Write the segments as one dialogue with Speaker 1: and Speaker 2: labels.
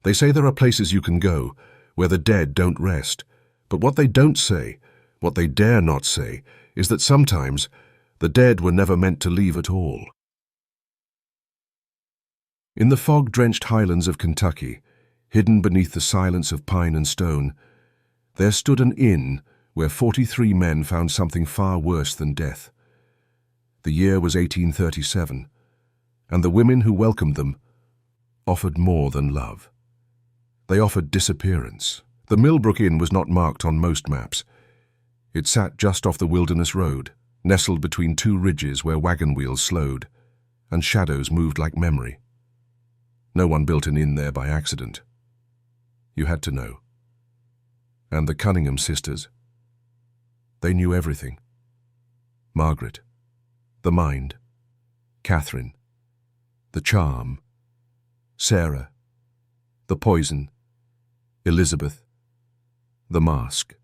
Speaker 1: They say there are places you can go where the dead don't rest, but what they don't say, what they dare not say, is that sometimes the dead were never meant to leave at all. In the fog-drenched highlands of Kentucky, hidden beneath the silence of pine and stone, there stood an inn where 43 men found something far worse than death. The year was 1837, and the women who welcomed them offered more than love. They offered disappearance. The Millbrook Inn was not marked on most maps. It sat just off the Wilderness Road, nestled between two ridges where wagon wheels slowed, and shadows moved like memory. No one built an inn there by accident. You had to know. And the Cunningham sisters, they knew everything. Margaret, the mind, Catherine, the charm, Sarah, the poison, Elizabeth, the mask.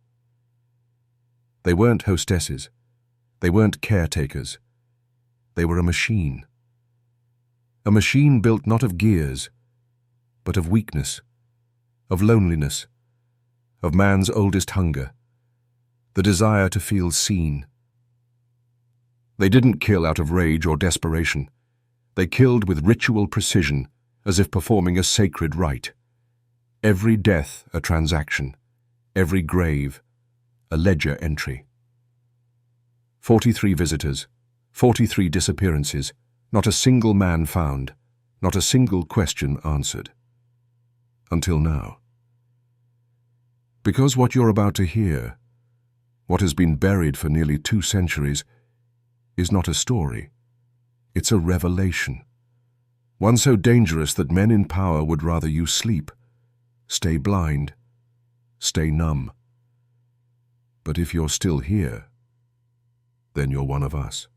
Speaker 1: They weren't hostesses. They weren't caretakers. They were a machine. A machine built not of gears, but of weakness, of loneliness, of man's oldest hunger, the desire to feel seen. They didn't kill out of rage or desperation. They killed with ritual precision, as if performing a sacred rite. Every death a transaction, every grave a ledger entry. 43 visitors, 43 disappearances, not a single man found, not a single question answered. Until now. Because what you're about to hear, what has been buried for nearly 2 centuries, is not a story. It's a revelation. One so dangerous that men in power would rather you sleep, stay blind, stay numb. But if you're still here, then you're one of us,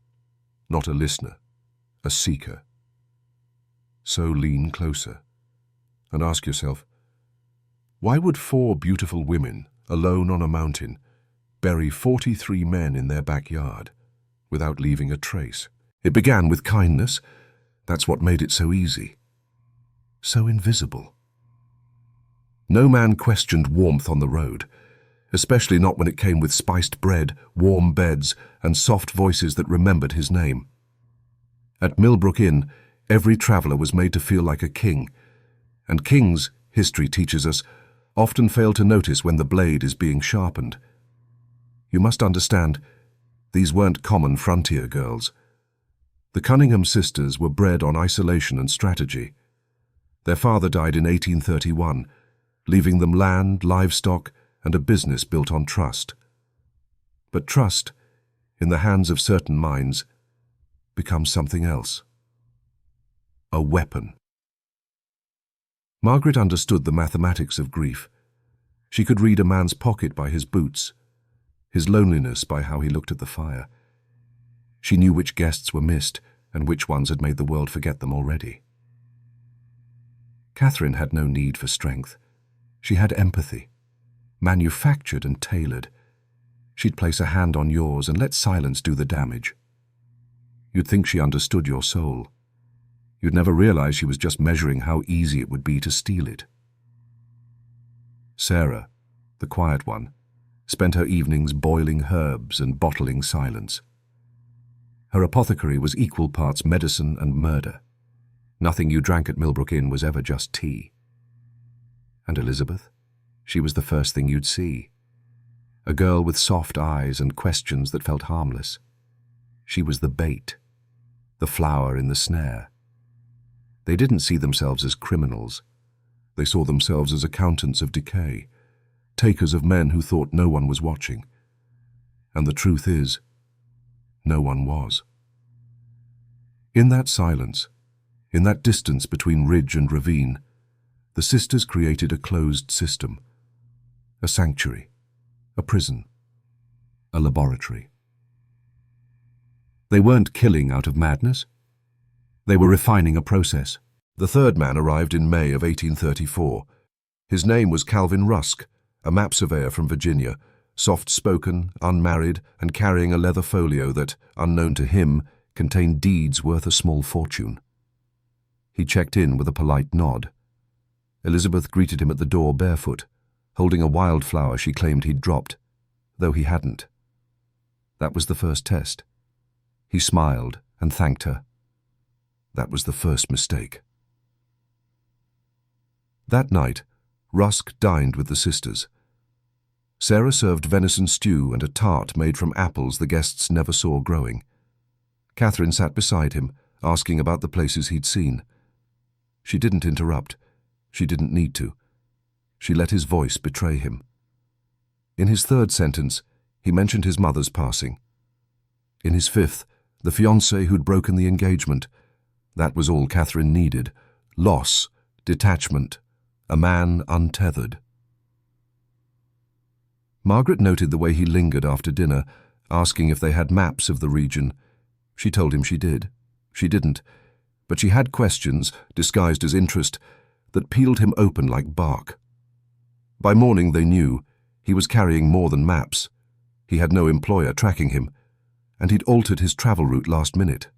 Speaker 1: not a listener, a seeker. So lean closer and ask yourself, why would 4 beautiful women, alone on a mountain, bury 43 men in their backyard without leaving a trace? It began with kindness. That's what made it so easy, so invisible. No man questioned warmth on the road, especially not when it came with spiced bread, warm beds, and soft voices that remembered his name. At Millbrook Inn, every traveller was made to feel like a king, and kings, history teaches us, often fail to notice when the blade is being sharpened. You must understand, these weren't common frontier girls. The Cunningham sisters were bred on isolation and strategy. Their father died in 1831, leaving them land, livestock, and a business built on trust. But trust, in the hands of certain minds, becomes something else. A weapon. Margaret understood the mathematics of grief. She could read a man's pocket by his boots, his loneliness by how he looked at the fire. She knew which guests were missed and which ones had made the world forget them already. Catherine had no need for strength. She had empathy, manufactured and tailored. She'd place a hand on yours and let silence do the damage. You'd think she understood your soul. You'd never realize she was just measuring how easy it would be to steal it. Sarah, the quiet one, spent her evenings boiling herbs and bottling silence. Her apothecary was equal parts medicine and murder. Nothing you drank at Millbrook Inn was ever just tea. And Elizabeth? She was the first thing you'd see. A girl with soft eyes and questions that felt harmless. She was the bait, the flower in the snare. They didn't see themselves as criminals. They saw themselves as accountants of decay, takers of men who thought no one was watching. And the truth is, no one was. In that silence, in that distance between ridge and ravine, the sisters created a closed system, a sanctuary, a prison, a laboratory. They weren't killing out of madness. They were refining a process. The third man arrived in May of 1834. His name was Calvin Rusk, a map surveyor from Virginia, soft-spoken, unmarried, and carrying a leather folio that, unknown to him, contained deeds worth a small fortune. He checked in with a polite nod. Elizabeth greeted him at the door barefoot, holding a wildflower she claimed he'd dropped, though he hadn't. That was the first test. He smiled and thanked her. That was the first mistake. That night, Rusk dined with the sisters. Sarah served venison stew and a tart made from apples the guests never saw growing. Catherine sat beside him, asking about the places he'd seen. She didn't interrupt. She didn't need to. She let his voice betray him. In his third sentence, he mentioned his mother's passing. In his fifth, the fiancé who'd broken the engagement. That was all Catherine needed. Loss, detachment, a man untethered. Margaret noted the way he lingered after dinner, asking if they had maps of the region. She told him she did. She didn't, but she had questions, disguised as interest, that peeled him open like bark. By morning they knew he was carrying more than maps. He had no employer tracking him, and he'd altered his travel route last minute.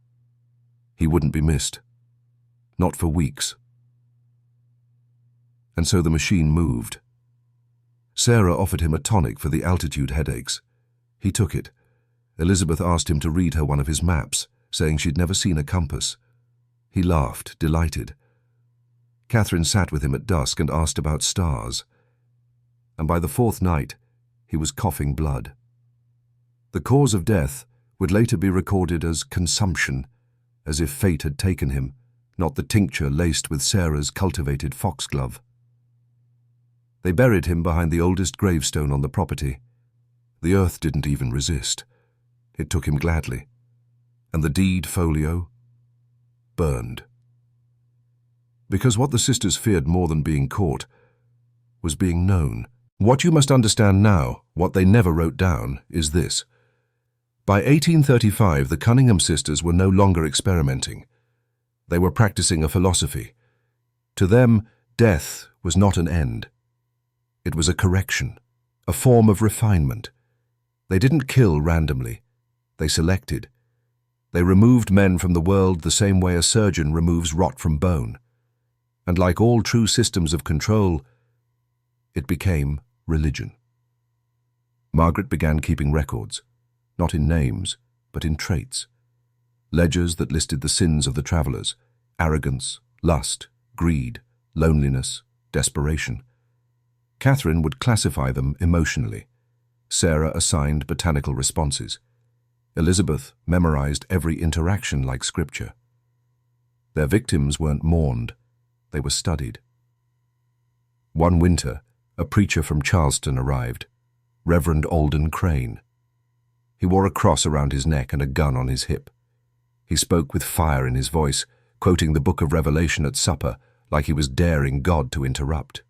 Speaker 1: He wouldn't be missed. Not for weeks. And so the machine moved. Sarah offered him a tonic for the altitude headaches. He took it. Elizabeth asked him to read her one of his maps, saying she'd never seen a compass. He laughed, delighted. Catherine sat with him at dusk and asked about stars. And by the fourth night, he was coughing blood. The cause of death would later be recorded as consumption, as if fate had taken him, not the tincture laced with Sarah's cultivated foxglove. They buried him behind the oldest gravestone on the property. The earth didn't even resist. It took him gladly. And the deed folio burned. Because what the sisters feared more than being caught was being known. What you must understand now, what they never wrote down, is this. By 1835, the Cunningham sisters were no longer experimenting. They were practicing a philosophy. To them, death was not an end. It was a correction, a form of refinement. They didn't kill randomly. They selected. They removed men from the world the same way a surgeon removes rot from bone. And like all true systems of control, it became religion. Margaret began keeping records, not in names, but in traits. Ledgers that listed the sins of the travelers: arrogance, lust, greed, loneliness, desperation. Catherine would classify them emotionally. Sarah assigned botanical responses. Elizabeth memorized every interaction like scripture. Their victims weren't mourned, they were studied. One winter, a preacher from Charleston arrived, Reverend Alden Crane. He wore a cross around his neck and a gun on his hip. He spoke with fire in his voice, quoting the book of Revelation at supper like he was daring God to interrupt.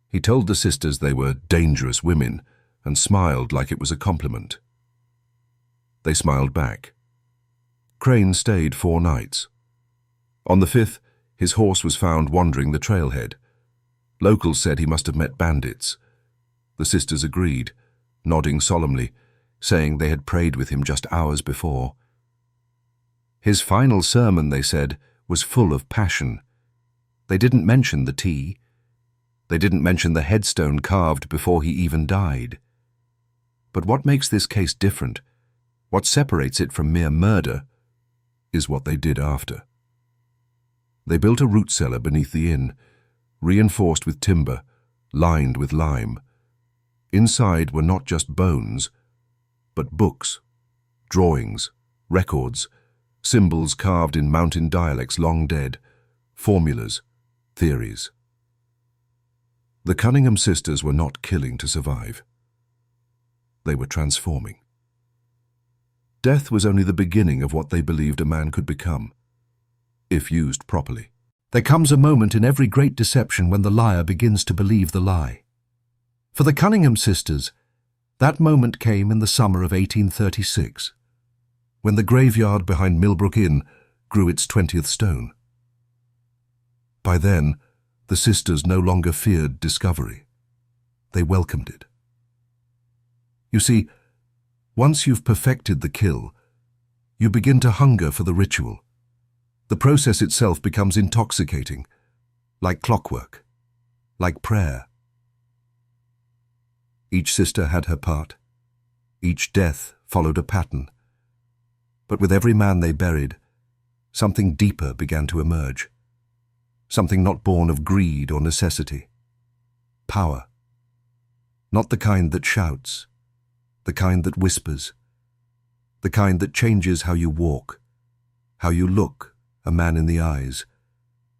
Speaker 1: He told the sisters they were dangerous women and smiled like it was a compliment. They smiled back. Crane stayed 4 nights. On the 5th, his horse was found wandering the trailhead. Locals said he must have met bandits. The sisters agreed, nodding solemnly, saying they had prayed with him just hours before. His final sermon, they said, was full of passion. They didn't mention the tea. They didn't mention the headstone carved before he even died. But what makes this case different, what separates it from mere murder, is what they did after. They built a root cellar beneath the inn, reinforced with timber, lined with lime. Inside were not just bones, but books, drawings, records, symbols carved in mountain dialects long dead, formulas, theories. The Cunningham sisters were not killing to survive. They were transforming. Death was only the beginning of what they believed a man could become, if used properly. There comes a moment in every great deception when the liar begins to believe the lie. For the Cunningham sisters, that moment came in the summer of 1836, when the graveyard behind Millbrook Inn grew its 20th stone. By then, the sisters no longer feared discovery. They welcomed it. You see, once you've perfected the kill, you begin to hunger for the ritual. The process itself becomes intoxicating. like clockwork, like prayer. Each sister had her part. Each death followed a pattern. But with every man they buried, something deeper began to emerge. Something not born of greed or necessity. Power. Not the kind that shouts, the kind that whispers, the kind that changes how you walk, how you look a man in the eyes,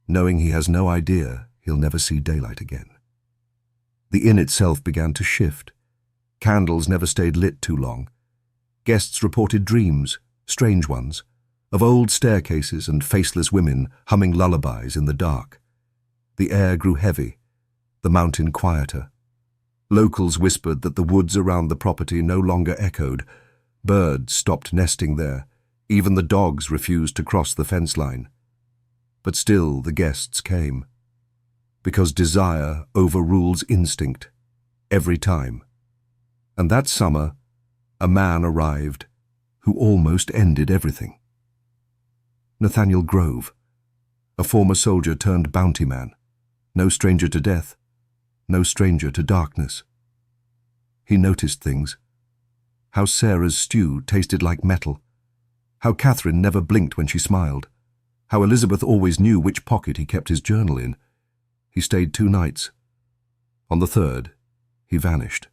Speaker 1: knowing he has no idea he'll never see daylight again. The inn itself began to shift. Candles never stayed lit too long. Guests reported dreams, strange ones, of old staircases and faceless women humming lullabies in the dark. The air grew heavy, the mountain quieter. Locals whispered that the woods around the property no longer echoed. Birds stopped nesting there. Even the dogs refused to cross the fence line. But still the guests came, because desire overrules instinct every time. And that summer, a man arrived who almost ended everything. Nathaniel Grove, a former soldier turned bounty man, no stranger to death, no stranger to darkness. He noticed things. How Sarah's stew tasted like metal. How Catherine never blinked when she smiled. How Elizabeth always knew which pocket he kept his journal in. He stayed 2 nights. On the 3rd, he vanished.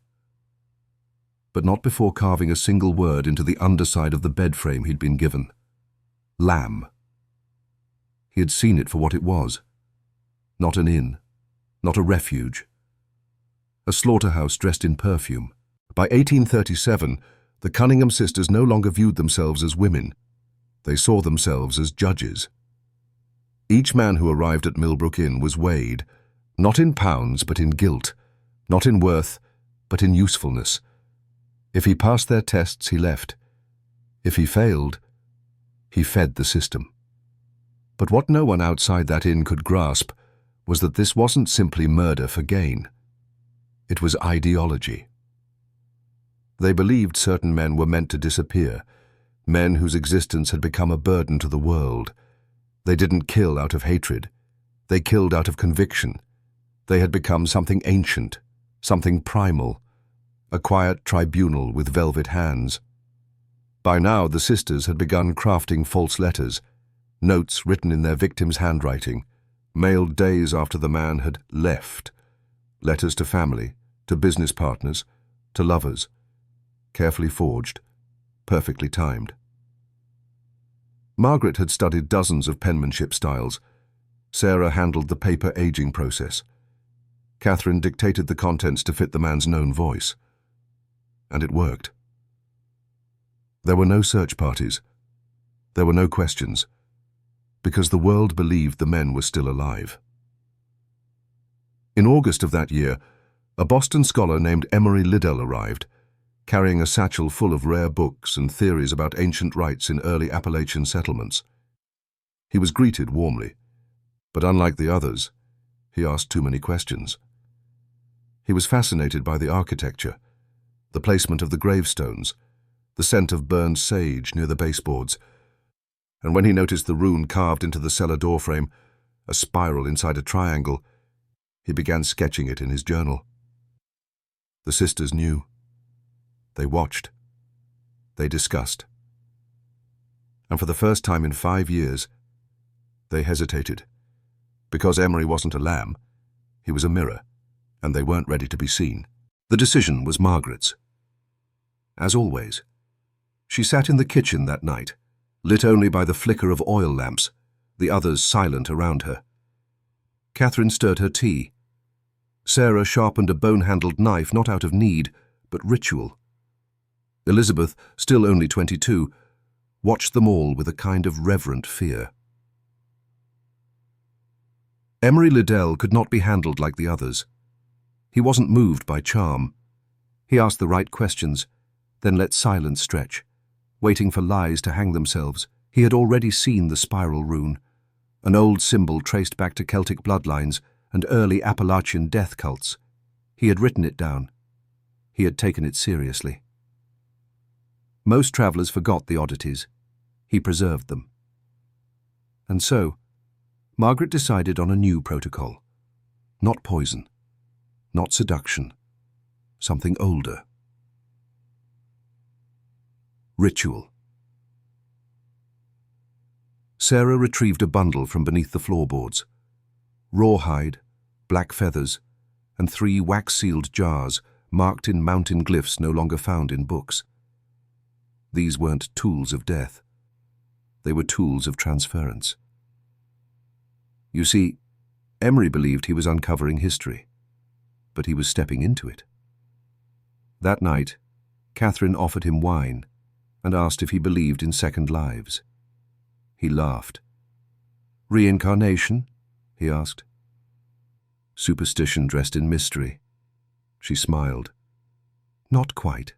Speaker 1: But not before carving a single word into the underside of the bed frame he'd been given. Lamb. He had seen it for what it was. Not an inn, not a refuge. A slaughterhouse dressed in perfume. By 1837, the Cunningham sisters no longer viewed themselves as women. They saw themselves as judges. Each man who arrived at Millbrook Inn was weighed, not in pounds but in guilt, not in worth but in usefulness. If he passed their tests, he left. If he failed, he fed the system. But what no one outside that inn could grasp was that this wasn't simply murder for gain. It was ideology. They believed certain men were meant to disappear, men whose existence had become a burden to the world. They didn't kill out of hatred. They killed out of conviction. They had become something ancient, something primal, a quiet tribunal with velvet hands. By now the sisters had begun crafting false letters, notes written in their victim's handwriting, mailed days after the man had left, letters to family, to business partners, to lovers, carefully forged, perfectly timed. Margaret had studied dozens of penmanship styles. Sarah handled the paper aging process. Catherine dictated the contents to fit the man's known voice. And it worked. There were no search parties. There were no questions, because the world believed the men were still alive. In August of that year, a Boston scholar named Emery Liddell arrived, carrying a satchel full of rare books and theories about ancient rites in early Appalachian settlements. He was greeted warmly, but unlike the others, he asked too many questions. He was fascinated by the architecture, the placement of the gravestones, the scent of burned sage near the baseboards, and when he noticed the rune carved into the cellar doorframe, a spiral inside a triangle, he began sketching it in his journal. The sisters knew. They watched. They discussed. And for the first time in 5 years, they hesitated. Because Emery wasn't a lamb, he was a mirror, and they weren't ready to be seen. The decision was Margaret's. As always, she sat in the kitchen that night, lit only by the flicker of oil lamps, the others silent around her. Catherine stirred her tea. Sarah sharpened a bone-handled knife not out of need, but ritual. Elizabeth, still only 22, watched them all with a kind of reverent fear. Emery Liddell could not be handled like the others. He wasn't moved by charm. He asked the right questions, then let silence stretch, waiting for lies to hang themselves. He had already seen the spiral rune, an old symbol traced back to Celtic bloodlines and early Appalachian death cults. He had written it down. He had taken it seriously. Most travelers forgot the oddities. He preserved them. And so, Margaret decided on a new protocol. Not poison, not seduction, something older. Ritual. Sarah retrieved a bundle from beneath the floorboards. Rawhide, black feathers, and 3 wax-sealed jars marked in mountain glyphs no longer found in books. These weren't tools of death. They were tools of transference. You see, Emery believed he was uncovering history, but he was stepping into it. That night, Catherine offered him wine and asked if he believed in second lives. He laughed. "Reincarnation?" he asked. "Superstition dressed in mystery." She smiled. "Not quite."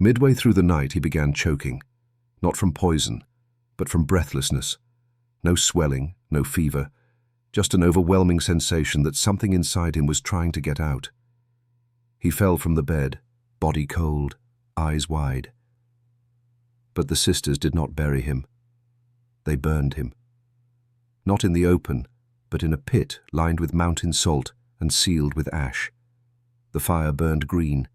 Speaker 1: Midway through the night he began choking, not from poison, but from breathlessness. No swelling, no fever, just an overwhelming sensation that something inside him was trying to get out. He fell from the bed, body cold, eyes wide. But the sisters did not bury him. They burned him. Not in the open, but in a pit lined with mountain salt and sealed with ash. The fire burned green.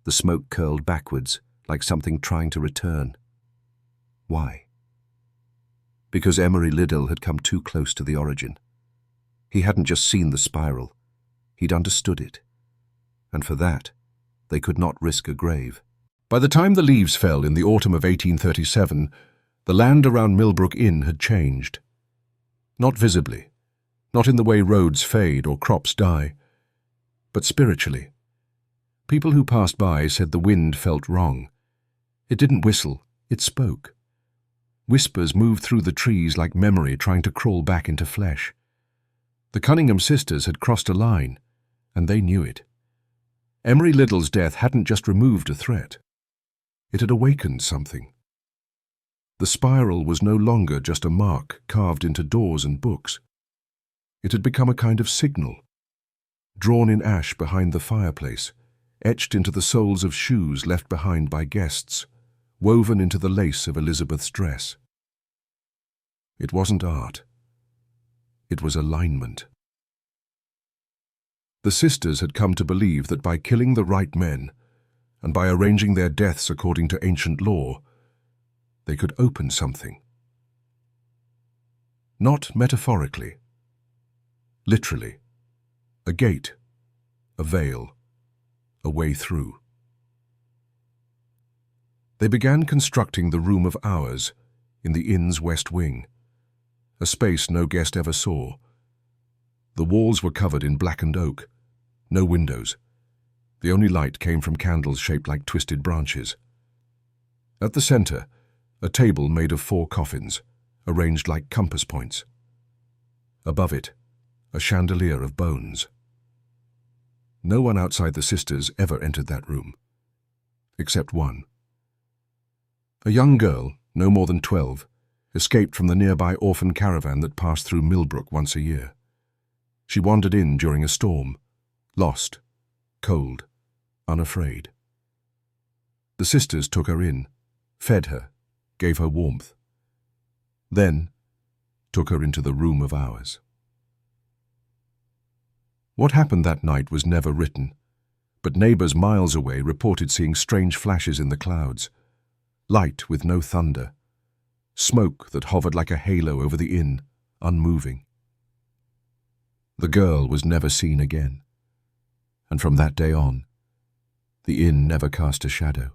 Speaker 1: The smoke curled backwards, like something trying to return. Why? Because Emery Liddell had come too close to the origin. He hadn't just seen the spiral. He'd understood it. And for that, they could not risk a grave. By the time the leaves fell in the autumn of 1837, the land around Millbrook Inn had changed. Not visibly, not in the way roads fade or crops die, but spiritually. People who passed by said the wind felt wrong. It didn't whistle, it spoke. Whispers moved through the trees like memory trying to crawl back into flesh. The Cunningham sisters had crossed a line, and they knew it. Emery Liddell's death hadn't just removed a threat. It had awakened something. The spiral was no longer just a mark carved into doors and books. It had become a kind of signal, drawn in ash behind the fireplace, etched into the soles of shoes left behind by guests, woven into the lace of Elizabeth's dress. It wasn't art. It was alignment. The sisters had come to believe that by killing the right men, and by arranging their deaths according to ancient law, they could open something. Not metaphorically. Literally. A gate, a veil, a way through. They began constructing the Room of Hours in the inn's west wing, a space no guest ever saw. The walls were covered in blackened oak, no windows. The only light came from candles shaped like twisted branches. At the center, a table made of 4 coffins, arranged like compass points. Above it, a chandelier of bones. No one outside the sisters ever entered that room, except one. A young girl, no more than 12, escaped from the nearby orphan caravan that passed through Millbrook once a year. She wandered in during a storm, lost, cold, unafraid. The sisters took her in, fed her, gave her warmth. Then took her into the Room of Hours. What happened that night was never written, but neighbors miles away reported seeing strange flashes in the clouds, light with no thunder, smoke that hovered like a halo over the inn, unmoving. The girl was never seen again, and from that day on, the inn never cast a shadow,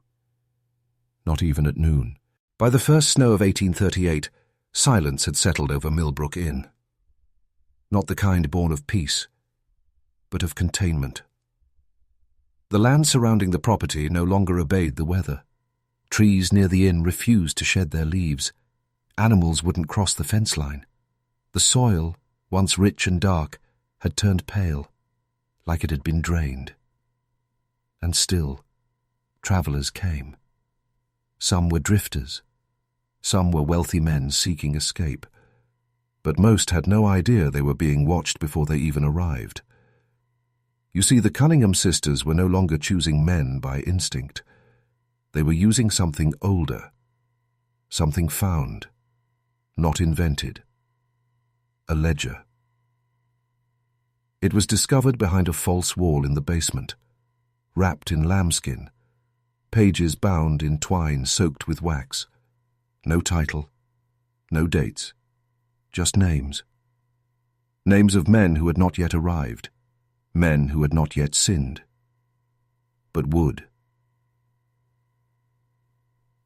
Speaker 1: not even at noon. By the first snow of 1838, silence had settled over Millbrook Inn. Not the kind born of peace, but of containment. The land surrounding the property no longer obeyed the weather. Trees near the inn refused to shed their leaves. Animals wouldn't cross the fence line. The soil, once rich and dark, had turned pale, like it had been drained. And still, travellers came. Some were drifters. Some were wealthy men seeking escape. But most had no idea they were being watched before they even arrived. You see, the Cunningham sisters were no longer choosing men by instinct. They were using something older, something found, not invented. a ledger. It was discovered behind a false wall in the basement, wrapped in lambskin, pages bound in twine soaked with wax. No title, no dates, just names. Names of men who had not yet arrived, men who had not yet sinned, but would.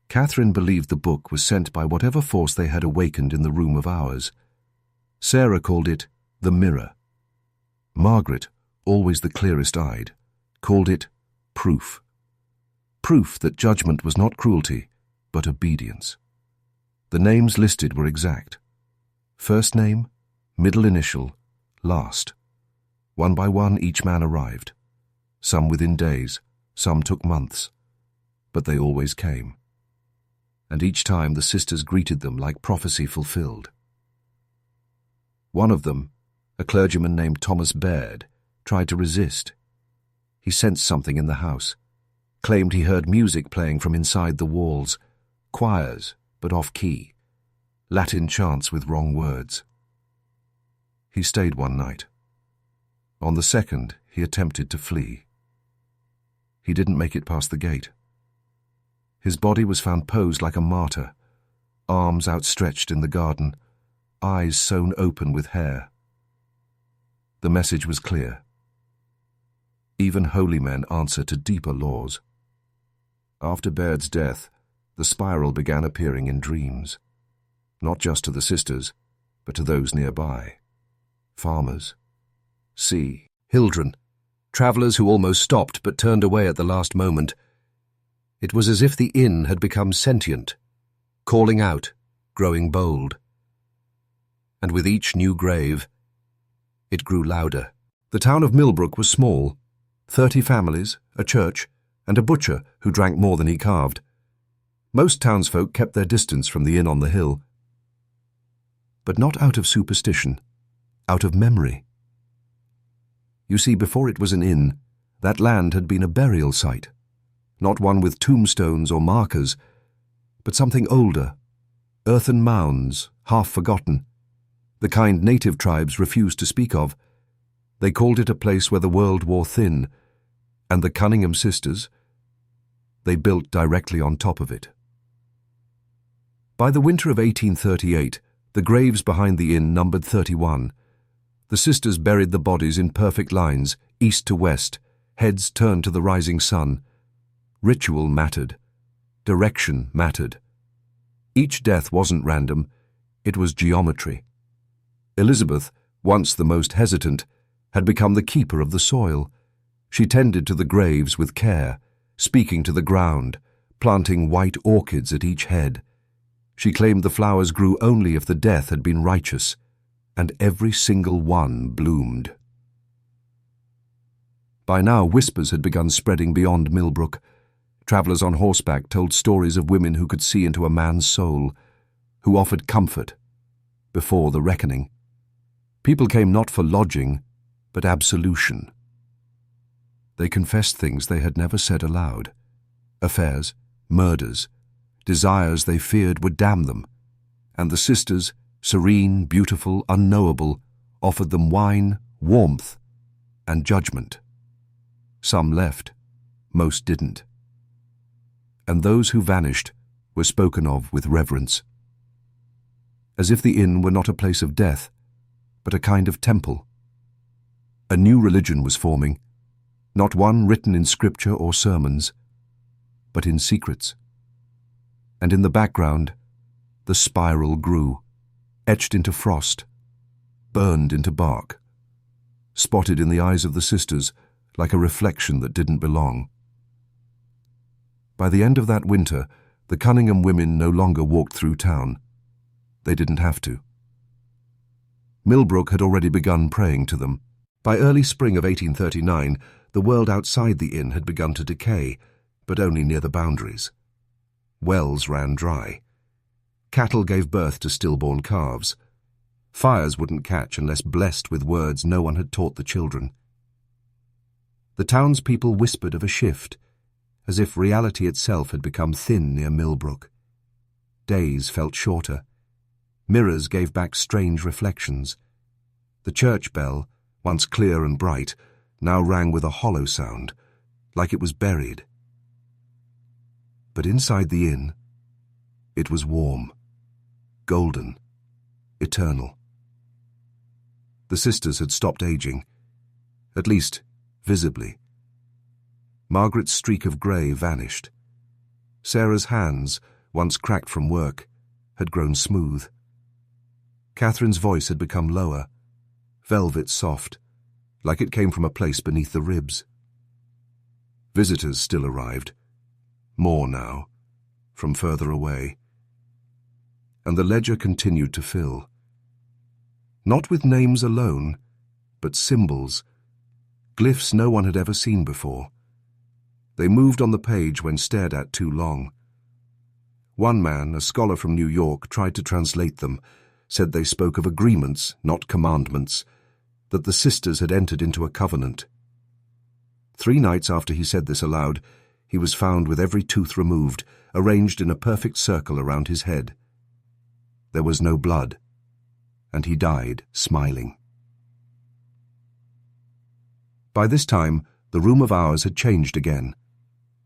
Speaker 1: Catherine believed the book was sent by whatever force they had awakened in the room of hours. Sarah called it the mirror. Margaret, always the clearest-eyed, called it proof. Proof that judgment was not cruelty, but obedience. The names listed were exact. First name, middle initial, last. One by one each man arrived. Some within days, some took months. But they always came. And each time the sisters greeted them like prophecy fulfilled. One of them, a clergyman named Thomas Baird, tried to resist. He sensed something in the house, claimed he heard music playing from inside the walls, choirs, but off-key, Latin chants with wrong words. He stayed one night. On the second, he attempted to flee. He didn't make it past the gate. His body was found posed like a martyr, arms outstretched in the garden, eyes sewn open with hair. The message was clear. Even holy men answer to deeper laws. After Baird's death, the spiral began appearing in dreams, not just to the sisters, but to those nearby. Farmers, sea, Hildren, travellers who almost stopped but turned away at the last moment. It was as if the inn had become sentient, calling out, growing bold. And with each new grave, it grew louder. The town of Millbrook was small, 30 families, a church, and a butcher who drank more than he carved. Most townsfolk kept their distance from the inn on the hill. But not out of superstition, out of memory. You see, before it was an inn, that land had been a burial site, not one with tombstones or markers, but something older, earthen mounds, half forgotten, the kind native tribes refused to speak of. They called it a place where the world wore thin, and the Cunningham sisters, they built directly on top of it. By the winter of 1838, the graves behind the inn numbered 31. The sisters buried the bodies in perfect lines, east to west, heads turned to the rising sun. Ritual mattered. Direction mattered. Each death wasn't random, it was geometry. Elizabeth, once the most hesitant, had become the keeper of the soil. She tended to the graves with care, speaking to the ground, planting white orchids at each head. She claimed the flowers grew only if the death had been righteous, and every single one bloomed. By now, whispers had begun spreading beyond Millbrook. Travellers on horseback told stories of women who could see into a man's soul, who offered comfort before the reckoning. People came not for lodging, but absolution. They confessed things they had never said aloud. Affairs, murders, desires they feared would damn them, and the sisters, serene, beautiful, unknowable, offered them wine, warmth, and judgment. Some left, most didn't. And those who vanished were spoken of with reverence, as if the inn were not a place of death, but a kind of temple. A new religion was forming, not one written in scripture or sermons, but in secrets. And in the background, the spiral grew, etched into frost, burned into bark, spotted in the eyes of the sisters like a reflection that didn't belong. By the end of that winter, the Cunningham women no longer walked through town. They didn't have to. Millbrook had already begun praying to them. By early spring of 1839, the world outside the inn had begun to decay, but only near the boundaries. Wells ran dry. Cattle gave birth to stillborn calves. Fires wouldn't catch unless blessed with words no one had taught the children. The townspeople whispered of a shift, as if reality itself had become thin near Millbrook. Days felt shorter. Mirrors gave back strange reflections. The church bell, once clear and bright, now rang with a hollow sound, like it was buried. But inside the inn, it was warm, golden, eternal. The sisters had stopped aging, at least visibly. Margaret's streak of grey vanished. Sarah's hands, once cracked from work, had grown smooth. Catherine's voice had become lower, velvet soft, like it came from a place beneath the ribs. Visitors still arrived, more now, from further away. And the ledger continued to fill. Not with names alone, but symbols, glyphs no one had ever seen before. They moved on the page when stared at too long. One man, a scholar from New York, tried to translate them, said they spoke of agreements, not commandments, that the sisters had entered into a covenant. 3 nights after he said this aloud, he was found with every tooth removed, arranged in a perfect circle around his head. There was no blood, and he died smiling. By this time, the room of ours had changed again.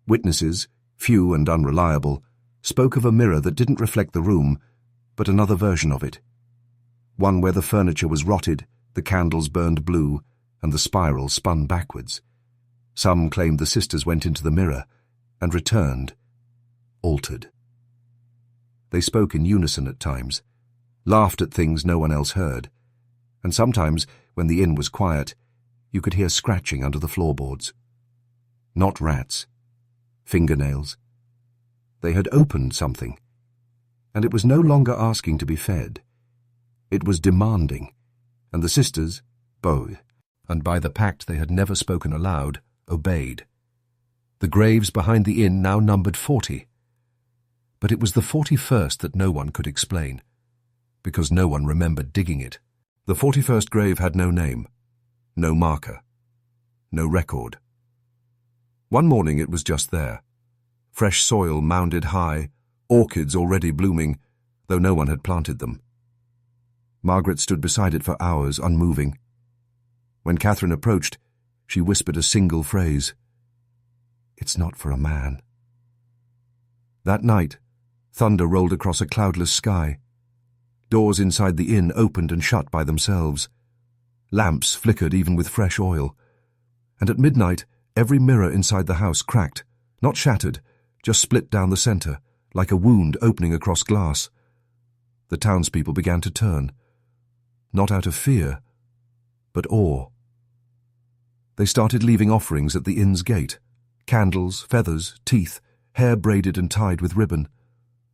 Speaker 1: Witnesses, few and unreliable, spoke of a mirror that didn't reflect the room, but another version of it. One where the furniture was rotted, the candles burned blue, and the spiral spun backwards. Some claimed the sisters went into the mirror and returned, altered. They spoke in unison at times, laughed at things no one else heard, and sometimes, when the inn was quiet, you could hear scratching under the floorboards. Not rats, fingernails. They had opened something, and it was no longer asking to be fed. It was demanding, and the sisters, both, and by the pact they had never spoken aloud, obeyed. The graves behind the inn now numbered 40. But it was the 41st that no one could explain, because no one remembered digging it. The 41st grave had no name, no marker, no record. One morning it was just there, fresh soil mounded high, orchids already blooming, though no one had planted them. Margaret stood beside it for hours, unmoving. When Catherine approached, she whispered a single phrase. "It's not for a man." That night, thunder rolled across a cloudless sky. Doors inside the inn opened and shut by themselves. Lamps flickered even with fresh oil. And at midnight, every mirror inside the house cracked, not shattered, just split down the center, like a wound opening across glass. The townspeople began to turn, not out of fear, but awe. They started leaving offerings at the inn's gate, candles, feathers, teeth, hair braided and tied with ribbon.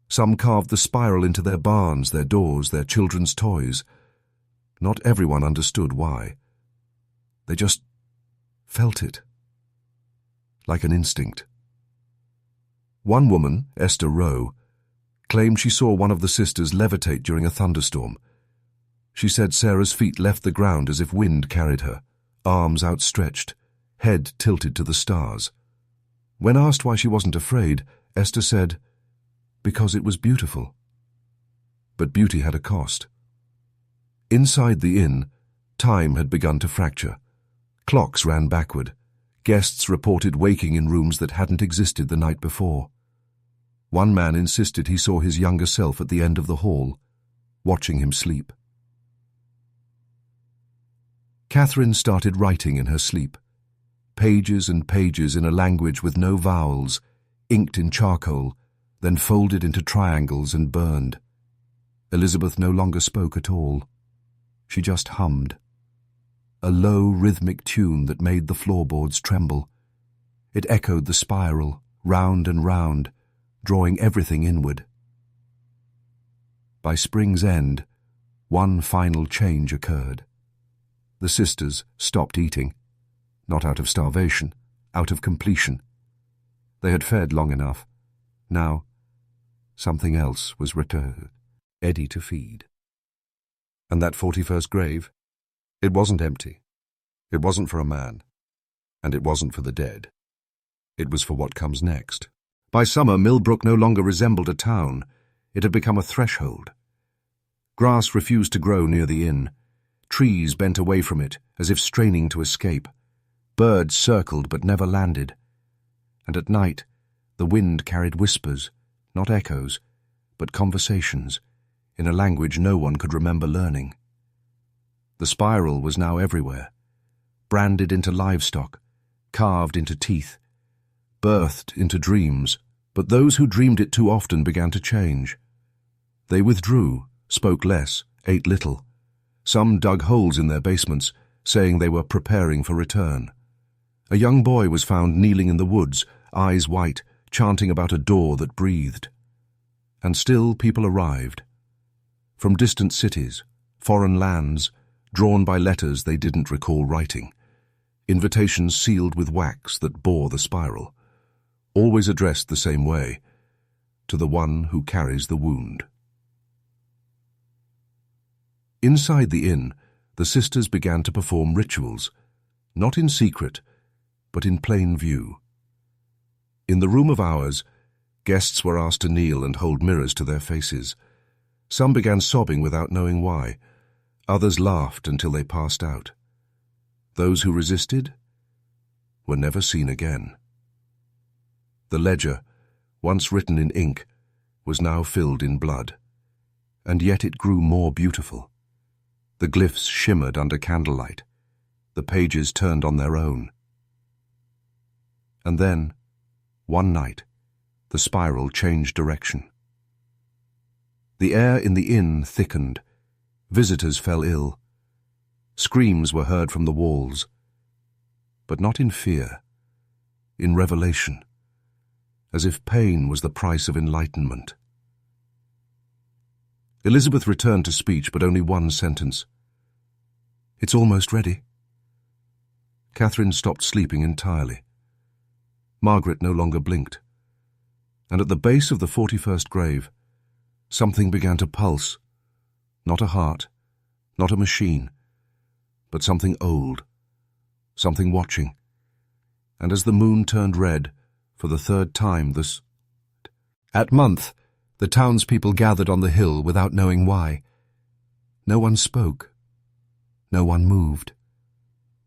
Speaker 1: Some carved the spiral into their barns, their doors, their children's toys. Not everyone understood why. They just felt it, like an instinct. One woman, Esther Rowe, claimed she saw one of the sisters levitate during a thunderstorm. She said Sarah's feet left the ground as if wind carried her, arms outstretched, head tilted to the stars. When asked why she wasn't afraid, Esther said, "Because it was beautiful." But beauty had a cost. Inside the inn, time had begun to fracture. Clocks ran backward. Guests reported waking in rooms that hadn't existed the night before. One man insisted he saw his younger self at the end of the hall, watching him sleep. Catherine started writing in her sleep, pages and pages in a language with no vowels, inked in charcoal, then folded into triangles and burned. Elizabeth no longer spoke at all. She just hummed. A low, rhythmic tune that made the floorboards tremble. It echoed the spiral, round and round, drawing everything inward. By spring's end, one final change occurred. The sisters stopped eating, not out of starvation, out of completion. They had fed long enough. Now, something else was returned, Eddie to feed. And that 41st grave, it wasn't empty. It wasn't for a man, and it wasn't for the dead. It was for what comes next. By summer, Millbrook no longer resembled a town. It had become a threshold. Grass refused to grow near the inn. Trees bent away from it, as if straining to escape. Birds circled but never landed. And at night, the wind carried whispers, not echoes, but conversations, in a language no one could remember learning. The spiral was now everywhere, branded into livestock, carved into teeth, birthed into dreams, but those who dreamed it too often began to change. They withdrew, spoke less, ate little. Some dug holes in their basements, saying they were preparing for return. A young boy was found kneeling in the woods, eyes white, chanting about a door that breathed. And still people arrived. From distant cities, foreign lands, drawn by letters they didn't recall writing. Invitations sealed with wax that bore the spiral, always addressed the same way, to the one who carries the wound. Inside the inn, the sisters began to perform rituals, not in secret, but in plain view. In the room of ours, guests were asked to kneel and hold mirrors to their faces. Some began sobbing without knowing why. Others laughed until they passed out. Those who resisted were never seen again. The ledger, once written in ink, was now filled in blood, and yet it grew more beautiful. The glyphs shimmered under candlelight. The pages turned on their own. And then, one night, the spiral changed direction. The air in the inn thickened. Visitors fell ill. Screams were heard from the walls, but not in fear, in revelation, as if pain was the price of enlightenment. Elizabeth returned to speech, but only one sentence. "It's almost ready." Catherine stopped sleeping entirely. Margaret no longer blinked. And at the base of the 41st grave, something began to pulse. Not a heart, not a machine, but something old, something watching. And as the moon turned red, for the third time At month, the townspeople gathered on the hill without knowing why. No one spoke. No one moved.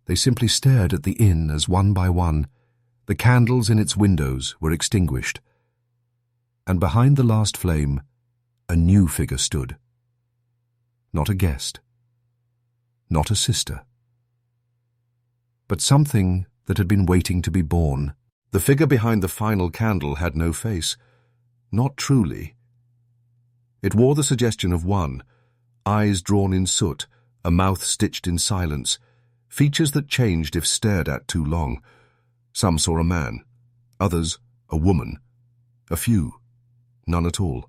Speaker 1: They simply stared at the inn as one by one, the candles in its windows were extinguished. And behind the last flame, a new figure stood. Not a guest. Not a sister. But something that had been waiting to be born. The figure behind the final candle had no face. Not truly. It wore the suggestion of one, eyes drawn in soot, a mouth stitched in silence, features that changed if stared at too long. Some saw a man, others a woman, a few, none at all.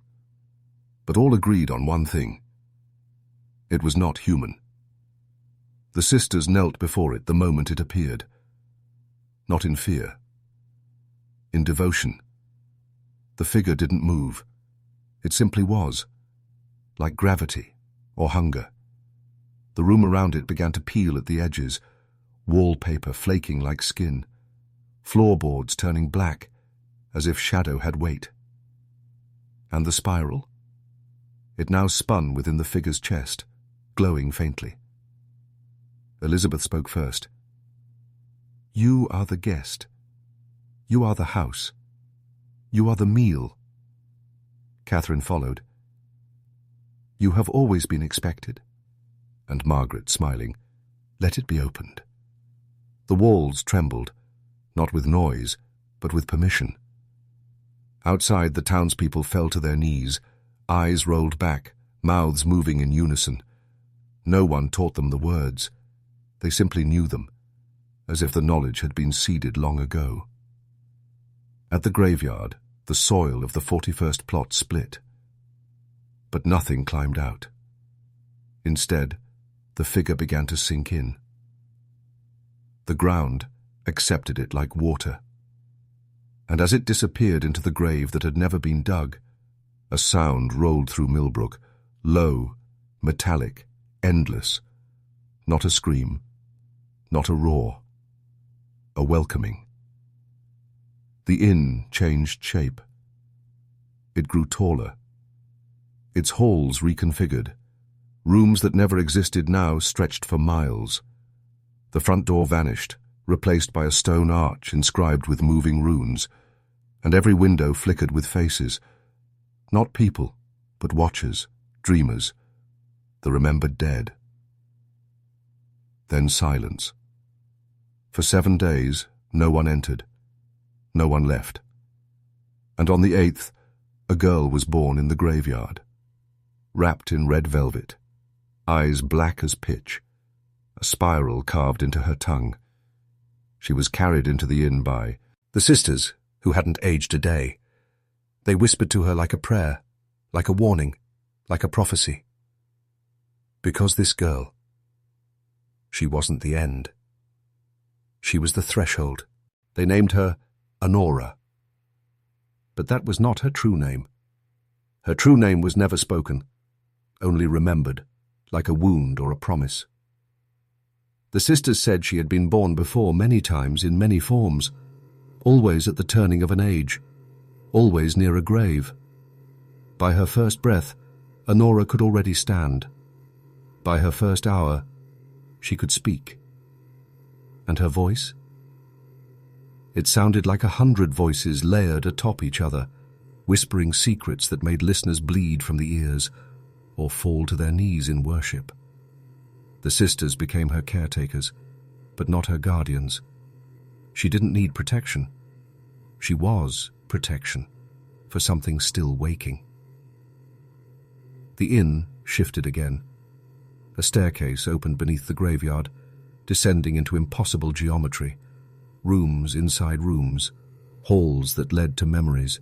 Speaker 1: But all agreed on one thing. It was not human. The sisters knelt before it the moment it appeared. Not in fear. In devotion. The figure didn't move. It simply was, like gravity or hunger. The room around it began to peel at the edges, wallpaper flaking like skin, floorboards turning black, as if shadow had weight. And the spiral? It now spun within the figure's chest, glowing faintly. Elizabeth spoke first. "You are the guest. You are the house. You are the meal." Catherine followed. "You have always been expected." And Margaret, smiling, "Let it be opened." The walls trembled, not with noise, but with permission. Outside, the townspeople fell to their knees, eyes rolled back, mouths moving in unison. No one taught them the words. They simply knew them, as if the knowledge had been seeded long ago. At the graveyard, the soil of the 41st plot split. But nothing climbed out. Instead, the figure began to sink in. The ground accepted it like water. And as it disappeared into the grave that had never been dug, a sound rolled through Millbrook, low, metallic, endless. Not a scream, not a roar. A welcoming. The inn changed shape. It grew taller. Its halls reconfigured. Rooms that never existed now stretched for miles. The front door vanished, replaced by a stone arch inscribed with moving runes, and every window flickered with faces. Not people, but watchers, dreamers, the remembered dead. Then silence. For 7 days, no one entered. No one left. And on the 8th, a girl was born in the graveyard, wrapped in red velvet, eyes black as pitch, a spiral carved into her tongue. She was carried into the inn by the sisters, who hadn't aged a day. They whispered to her like a prayer, like a warning, like a prophecy. Because this girl, she wasn't the end. She was the threshold. They named her Honora. But that was not her true name. Her true name was never spoken, only remembered, like a wound or a promise. The sisters said she had been born before many times in many forms, always at the turning of an age, always near a grave. By her first breath, Honora could already stand. By her first hour, she could speak. And her voice? It sounded like 100 voices layered atop each other, whispering secrets that made listeners bleed from the ears or fall to their knees in worship. The sisters became her caretakers, but not her guardians. She didn't need protection. She was protection for something still waking. The inn shifted again. A staircase opened beneath the graveyard, descending into impossible geometry. Rooms inside rooms, halls that led to memories,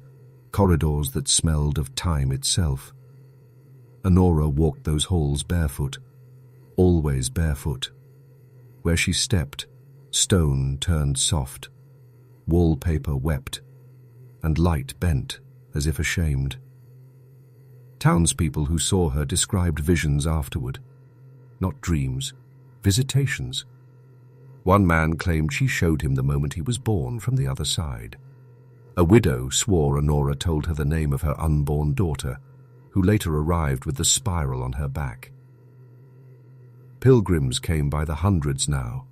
Speaker 1: corridors that smelled of time itself. Honora walked those halls barefoot, always barefoot. Where she stepped, stone turned soft, wallpaper wept, and light bent as if ashamed. Townspeople who saw her described visions afterward, not dreams, visitations. One man claimed she showed him the moment he was born from the other side. A widow swore Honora told her the name of her unborn daughter, who later arrived with the spiral on her back. Pilgrims came by the hundreds now,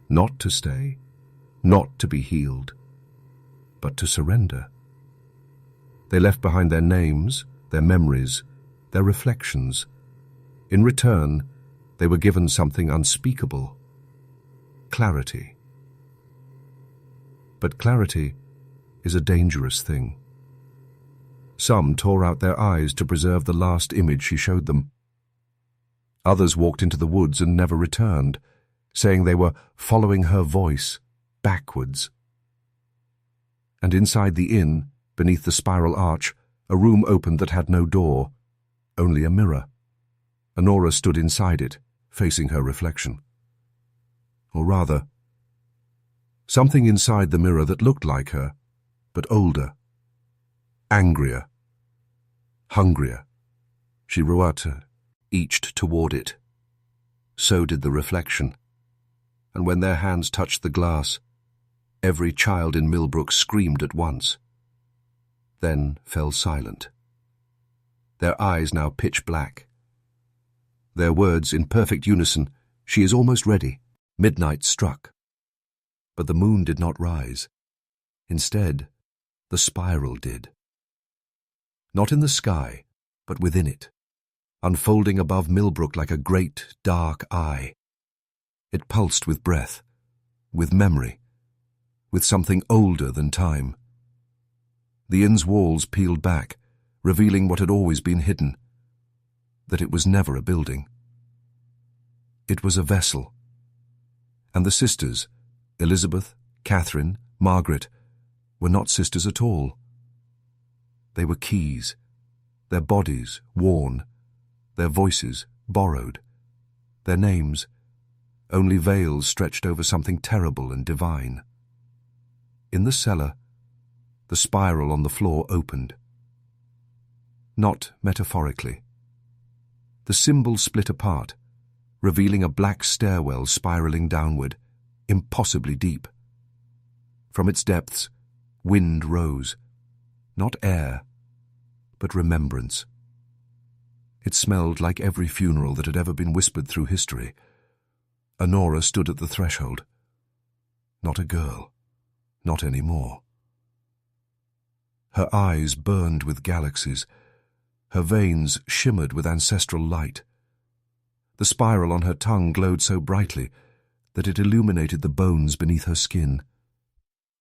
Speaker 1: not to stay, not to be healed, but to surrender. They left behind their names, their memories, their reflections. In return, they were given something unspeakable: clarity. But clarity is a dangerous thing. Some tore out their eyes to preserve the last image she showed them. Others walked into the woods and never returned, saying they were following her voice backwards. And inside the inn, beneath the spiral arch, a room opened that had no door, only a mirror. Honora stood inside it, facing her reflection. Or rather, something inside the mirror that looked like her, but older, angrier, hungrier. She reached toward it. So did the reflection. And when their hands touched the glass, every child in Millbrook screamed at once, then fell silent. Their eyes now pitch black. Their words in perfect unison, "She is almost ready." Midnight struck. But the moon did not rise. Instead, the spiral did. Not in the sky, but within it, unfolding above Millbrook like a great, dark eye. It pulsed with breath, with memory, with something older than time. The inn's walls peeled back, revealing what had always been hidden, that it was never a building. It was a vessel. And the sisters, Elizabeth, Catherine, Margaret, were not sisters at all. They were keys, their bodies worn, their voices borrowed, their names only veils stretched over something terrible and divine. In the cellar, the spiral on the floor opened. Not metaphorically. The symbol split apart, revealing a black stairwell spiraling downward, impossibly deep. From its depths, wind rose, not air, but remembrance. It smelled like every funeral that had ever been whispered through history. Honora stood at the threshold. Not a girl. Not any more. Her eyes burned with galaxies. Her veins shimmered with ancestral light. The spiral on her tongue glowed so brightly that it illuminated the bones beneath her skin.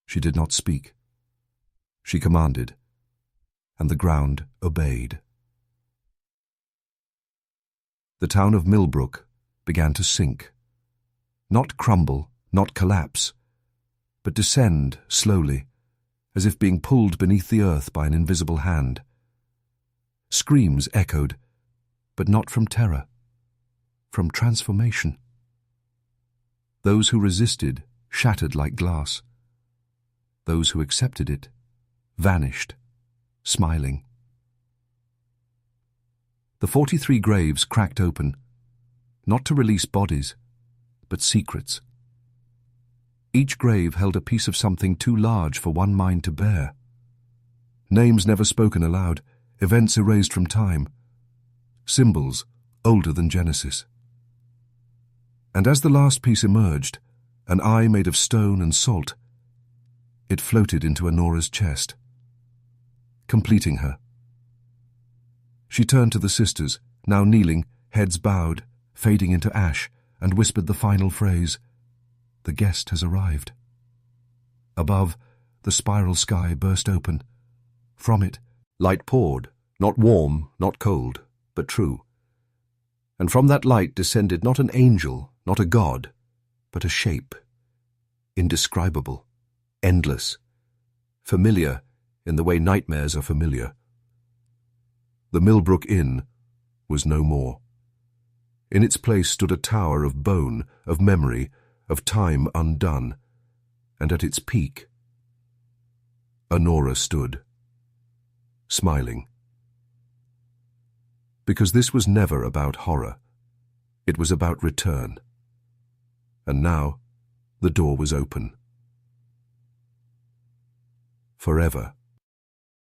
Speaker 1: She did not speak. She commanded, and the ground obeyed. The town of Millbrook began to sink. Not crumble, not collapse, but descend slowly, as if being pulled beneath the earth by an invisible hand. Screams echoed, but not from terror, from transformation. Those who resisted shattered like glass. Those who accepted it vanished, smiling. The 43 graves cracked open, not to release bodies, but secrets. Each grave held a piece of something too large for one mind to bear. Names never spoken aloud, events erased from time, symbols older than Genesis. And as the last piece emerged, an eye made of stone and salt, it floated into Honora's chest, completing her. She turned to the sisters, now kneeling, heads bowed, fading into ash, and whispered the final phrase, "The guest has arrived." Above, the spiral sky burst open. From it, light poured, not warm, not cold, but true. And from that light descended not an angel, not a god, but a shape, indescribable, endless, familiar in the way nightmares are familiar. The Millbrook Inn was no more. In its place stood a tower of bone, of memory, of time undone, and at its peak, Honora stood, smiling. Because this was never about horror. It was about return. And now, the door was open. Forever.